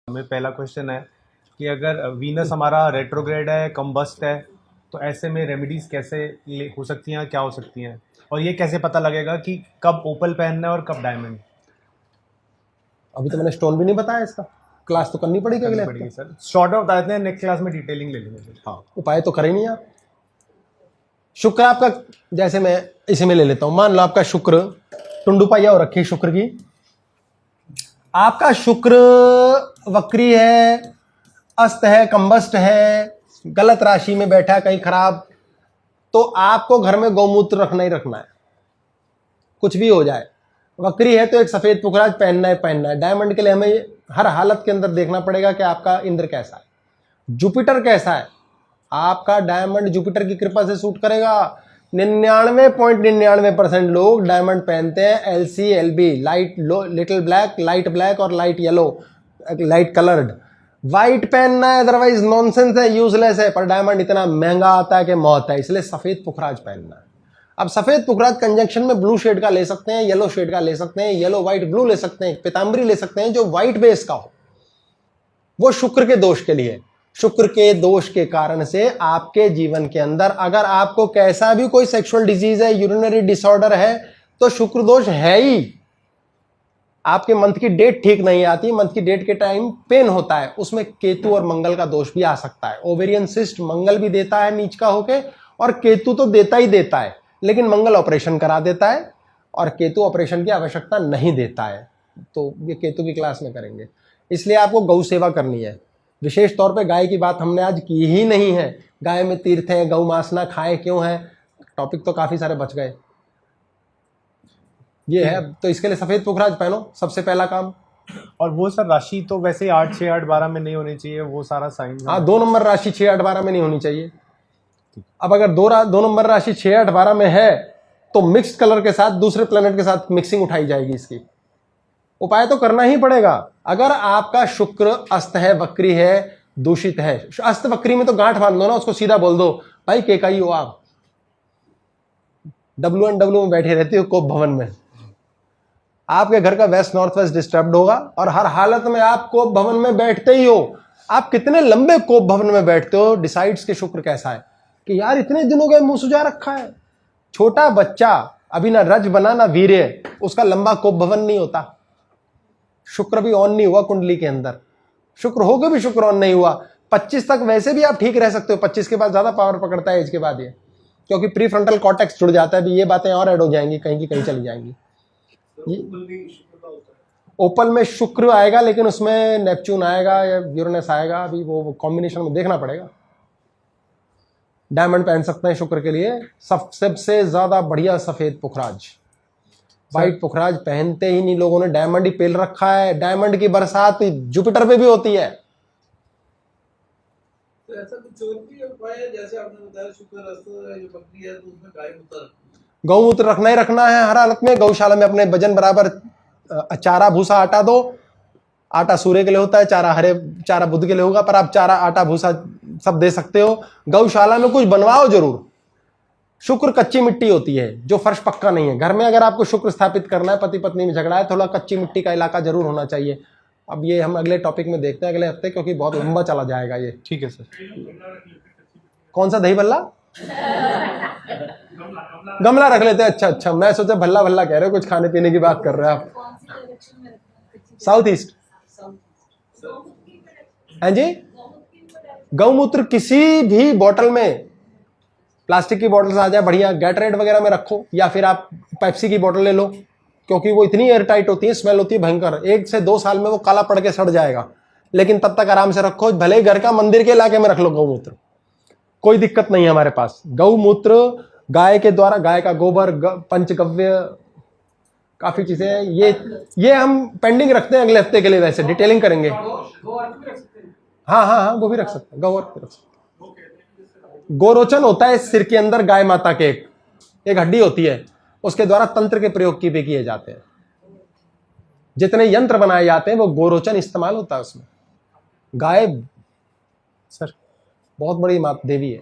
में पहला क्वेश्चन है कि अगर वीनस हमारा रेट्रोग्रेड है, कम्बस्ट है, तो ऐसे में रेमेडीज कैसे हो सकती हैं, क्या हो सकती हैं, और ये कैसे पता लगेगा कि कब ओपल पहनना है और कब डायमंड? अभी तो मैंने स्टोन भी नहीं बताया, इसका क्लास तो करनी पड़ेगी अगले हफ्ते। सर शॉर्ट में बता देते हैं, नेक्स्ट क्लास में डिटेलिंग ले लेंगे। हाँ, उपाय तो करे नहीं आप। शुक्र आपका, जैसे मैं इसे में ले लेता हूं, मान लो आपका शुक्र टुंडू पाइया हो रखी है शुक्र की, आपका शुक्र वक्री है, अस्त है, कंबस्ट है, गलत राशि में बैठा है कहीं खराब, तो आपको घर में गौमूत्र रखना ही रखना है, कुछ भी हो जाए। वक्री है तो एक सफेद पुखराज पहनना है। डायमंड के लिए हमें हर हालत के अंदर देखना पड़ेगा कि आपका इंद्र कैसा है, जुपिटर कैसा है। आपका डायमंड जुपिटर की कृपा से सूट करेगा। 99.99% लोग डायमंड पहनते हैं LC LB, light little black, light black और light yellow, light coloured. White पहनना है, अदरवाइज नॉनसेंस है, यूजलेस है, पर डायमंड इतना महंगा आता है कि मौत है, इसलिए सफेद पुखराज पहनना है। अब सफेद पुखराज कंजंक्शन में ब्लू शेड का ले सकते हैं, येलो शेड का ले सकते हैं, येलो व्हाइट ब्लू ले सकते हैं, पीतांबरी ले सकते हैं, जो व्हाइट बेस का हो। वो शुक्र के दोष के लिए, शुक्र के दोष के कारण से आपके जीवन के अंदर अगर आपको कैसा भी कोई सेक्सुअल डिजीज है, यूरिनरी डिसऑर्डर है, तो शुक्र दोष है ही। आपके मंथ की डेट ठीक नहीं आती, मंथ की डेट के टाइम पेन होता है, उसमें केतु और मंगल का दोष भी आ सकता है। ओवेरियन सिस्ट मंगल भी देता है नीच का होके, और केतु तो देता ही देता है, लेकिन मंगल ऑपरेशन करा देता है और केतु ऑपरेशन की आवश्यकता नहीं देता है। तो ये केतु की क्लास में करेंगे। इसलिए आपको गौ सेवा करनी है। विशेष तौर पे गाय की बात हमने आज की ही नहीं है। गाय में तीर्थ है, गौ मांस ना खाए क्यों है, टॉपिक तो काफी सारे बच गए। ये है, तो इसके लिए सफेद पुखराज पहनो, सबसे पहला काम। और वो सर राशि तो वैसे 8, 6, 8, 12 में नहीं होनी चाहिए, वो सारा साइन। हाँ, 2 नंबर राशि 6, 8, 12 में नहीं होनी चाहिए। अब अगर दो नंबर राशि 6, 8, 12 में है, तो मिक्स्ड कलर के साथ दूसरे प्लेनेट के साथ मिक्सिंग उठाई जाएगी। इसकी उपाय तो करना ही पड़ेगा। अगर आपका शुक्र अस्त है, वक्री है, दूषित है, अस्त वक्री में तो गांठ बांध दो ना, उसको सीधा बोल दो, भाई केकाई हो आप, WNW में बैठे रहते हो कोप भवन में। आपके घर का वेस्ट नॉर्थ वेस्ट डिस्टर्ब्ड होगा, और हर हालत में आप कोप भवन में बैठते ही हो। आप कितने लंबे कोप भवन में बैठते हो डिसाइड्स के शुक्र कैसा है, कि यार इतने दिनों गए मुंह सुजा रखा है। छोटा बच्चा अभी ना रज बना ना वीर्य, उसका लंबा कोप भवन नहीं होता। शुक्र भी ऑन नहीं हुआ कुंडली के अंदर, शुक्र होकर भी शुक्र ऑन नहीं हुआ। 25 तक वैसे भी आप ठीक रह सकते हो, 25 के बाद ज्यादा पावर पकड़ता है एज के बाद ये, क्योंकि प्री फ्रंटल कॉर्टेक्स जुड़ जाता है। भी ये बातें और ऐड हो जाएंगी, कहीं की कहीं चली जाएंगी। ओपल में शुक्र आएगा, लेकिन उसमें नेपच्यून आएगा या यूरेनस आएगा, अभी वो कॉम्बिनेशन में देखना पड़ेगा। डायमंड पहन सकते हैं शुक्र के लिए। सबसे ज्यादा बढ़िया सफेद पुखराज, व्हाइट पुखराज पहनते ही नहीं लोगों ने, डायमंड ही पेल रखा है। डायमंड की बरसात जुपिटर पे भी होती है। तो ऐसा कुछ और भी उपाय है, जैसे आपने बताया शुक्र अस्त जो बकरी है तो उसमें गाय मूत्र, गौमूत्र रखना ही रखना है हर हालत में। गौशाला में अपने वजन बराबर चारा भूसा आटा दो। आटा सूर्य के लिए होता है, चारा बुध के लिए होगा, पर आप चारा आटा भूसा सब दे सकते हो। गौशाला में कुछ बनवाओ जरूर। शुक्र कच्ची मिट्टी होती है, जो फर्श पक्का नहीं है। घर में अगर आपको शुक्र स्थापित करना है, पति पत्नी में झगड़ा है, थोड़ा कच्ची मिट्टी का इलाका जरूर होना चाहिए। अब ये हम अगले टॉपिक में देखते हैं अगले हफ्ते, क्योंकि बहुत लंबा चला जाएगा ये। ठीक है सर। कौन सा दही भल्ला? गमला रख लेते हैं। अच्छा, मैं सोचा भल्ला भल्ला कह रहे हो, कुछ खाने पीने की बात कर रहे हैं आप। साउथ ईस्ट, हाँ जी। गौमूत्र किसी भी बोतल में, प्लास्टिक की बोतल से आ जाए बढ़िया, गैटरेड वगैरह में रखो, या फिर आप पेप्सी की बोतल ले लो, क्योंकि वो इतनी एयर टाइट होती है, स्मेल होती है भयंकर। 1 से 2 साल में वो काला पड़ के सड़ जाएगा, लेकिन तब तक आराम से रखो। भले ही घर का मंदिर के इलाके में रख लो गौमूत्र, कोई दिक्कत नहीं है हमारे पास। गौमूत्र गाय के द्वारा, गाय का गोबर, पंचगव्य, काफी चीजें हैं। ये हम पेंडिंग रखते हैं अगले हफ्ते के लिए, वैसे डिटेलिंग करेंगे। हाँ, वो भी रख सकते हैं, गौर भी रख सकते हैं। गोरोचन होता है सिर के अंदर, गाय माता के एक हड्डी होती है, उसके द्वारा तंत्र के प्रयोग भी किए जाते हैं। जितने यंत्र बनाए जाते हैं वो गोरोचन इस्तेमाल होता है उसमें। गाय सर बहुत बड़ी माता देवी है।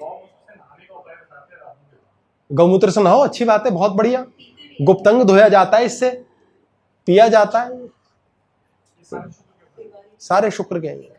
गौमूत्र से नहाओ, अच्छी बात है, बहुत बढ़िया। गुप्तंग धोया जाता है इससे, पिया जाता है। सारे शुक्र के हैं ये।